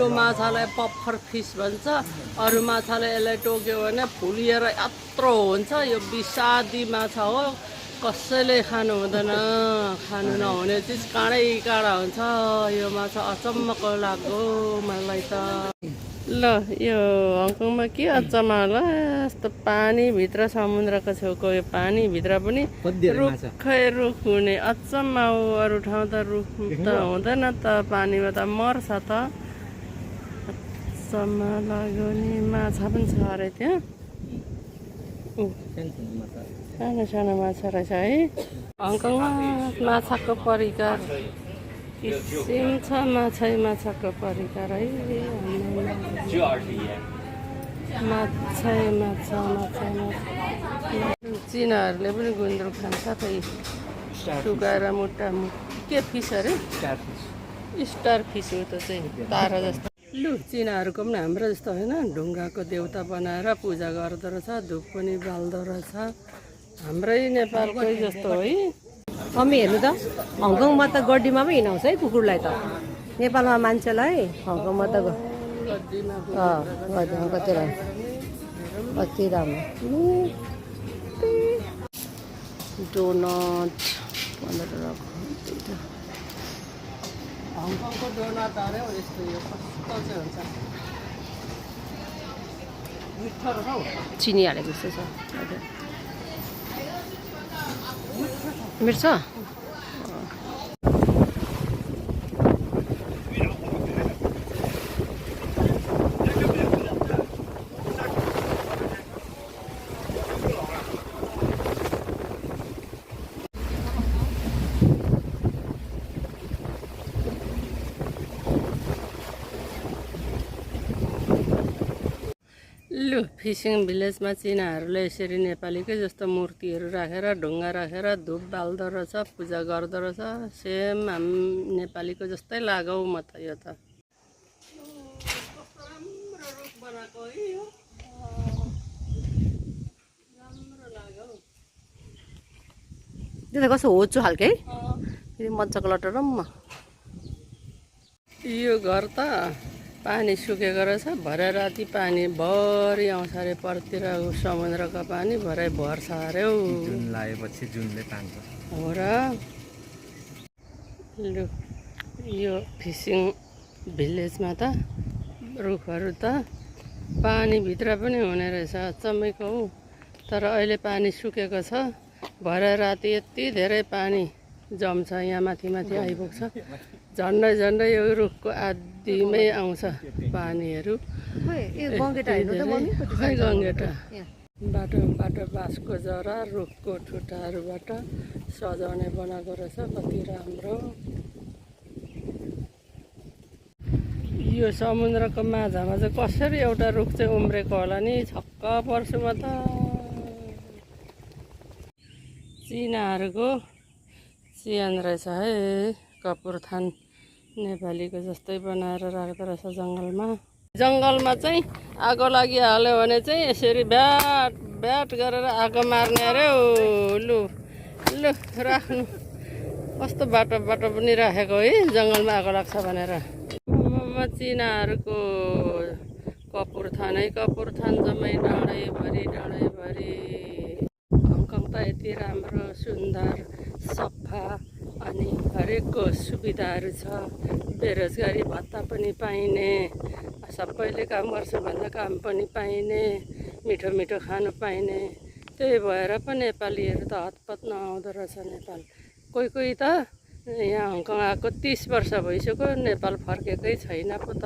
यो माछालाई puffer fees भन्छ। अरू माछाले यसलाई टोक्यो भने फुलिएर यत्रो हुन्छ। यो विषादी माछा हो, कसैले खानु हुँदैन। खानु नहुने चिज काँडै काँडा हुन्छ। यो माछा अचम्मको लाग्यो मलाई त। ल यो हङकङमा के अचम्म होला, यस्तो पानीभित्र समुद्रको छेउको यो पानीभित्र पनि रुखै रुख हुने अचम्म हो। अरू ठाउँ त रुख त हुँदैन त, पानीमा त मर्छ त। अचम्म लाग्यो नि। माछा पनि छ अरे त्यहाँ, सानो सानो माछा रहेछ है। हङकङमा माछाको परिकार किसिम छ। माछाको परिकार है। माछा चिनाहरूले पनि गुन्द्रुक खान्छ त। सुकाएर मुट्टा के फिस अरे, स्टार फिस हो त चाहिँ, तारा जस्तो। लु चिनाहरूको पनि हाम्रो जस्तो होइन, ढुङ्गाको देउता बनाएर पूजा गर्दो रहेछ, धुप पनि बाल्दो रहेछ। हाम्रै नेपालकै जस्तो है। मम्मी हेर्नु त, हङकङमा त गड्डीमा पनि हिँडाउँछ है कुकुरलाई त। नेपालमा मान्छेलाई, हङकङमा त कति राम्रो। डोनट 15 हङकङको डोनट अरे हो यस्तो। यो कस्तो चाहिँ हुन्छ, मिठो रहेछ हौ। चिनी हालेको जस्तो छ। मिर्च लु फिसिङ भिलेजमा चिनाहरूले यसरी नेपालीकै जस्तो मूर्तिहरू राखेर, ढुङ्गा राखेर धुप बाल्दो रहेछ, पूजा गर्दो रहेछ। सेम हाम नेपालीको जस्तै लाग्यो म त। यो त राम्रो रुख बनाएको है यो, राम्रो लाग्यो। त्यो त कस्तो होचो खालकै है, मजाको लटरम्म। यो घर त पानी सुकेको रहेछ। भरे राति पानी भरि आउँछ अरे परतिर, समुद्रको पानी भरे भर्छ अरे हौ। जुन लागेपछि जुनले तान्छ हो र। लु यो फिसिङ भिलेजमा त रुखहरू त पानीभित्र पनि हुने रहेछ, अचम्मैको हौ। तर अहिले पानी सुकेको छ। भरे राति यति धेरै पानी जम्छ, यहाँ माथि माथि आइपुग्छ। झन्डै झन्डै यो रुखको आदिमै आउँछ पानीहरू। खै गङ्गेटा। बाटो बाटो बाँसको जरा रुखको ठुटाहरूबाट सजाउने बनाएको रहेछ, कति राम्रो। यो समुद्रको माझमा चाहिँ कसरी एउटा रुख चाहिँ उम्रेको होला नि, छक्क पर्छु म त। चिनाहरूको चिहान रहेछ है, कपुरथान नेपालीको जस्तै बनाएर राख्दो रहेछ जङ्गलमा। जङ्गलमा चाहिँ आगो लागिहाल्यो भने चाहिँ यसरी ब्याट ब्याट गरेर आगो मार्ने अरे हौ। लु लु राख्नु, कस्तो बाटो बाटो पनि राखेको है, जङ्गलमा आगो लाग्छ भनेर। चिनाहरूको कपुरथान है, कपुरथान जम्मै डाँडैभरि डाँडैभरि। हङकङ त यति राम्रो सुन्दर सफा अनि हरेकको सुविधाहरू छ। बेरोजगारी भत्ता पनि पाइने, सबैले काम गर्छ भन्दा काम पनि पाइने, मिठो मिठो खानु पाइने। त्यही भएर पो नेपालीहरू त हतपत नआउँदो रहेछ नेपाल। कोही कोही त यहाँ हङकङ आएको 30 वर्ष भइसक्यो, नेपाल फर्केकै छैन पो त।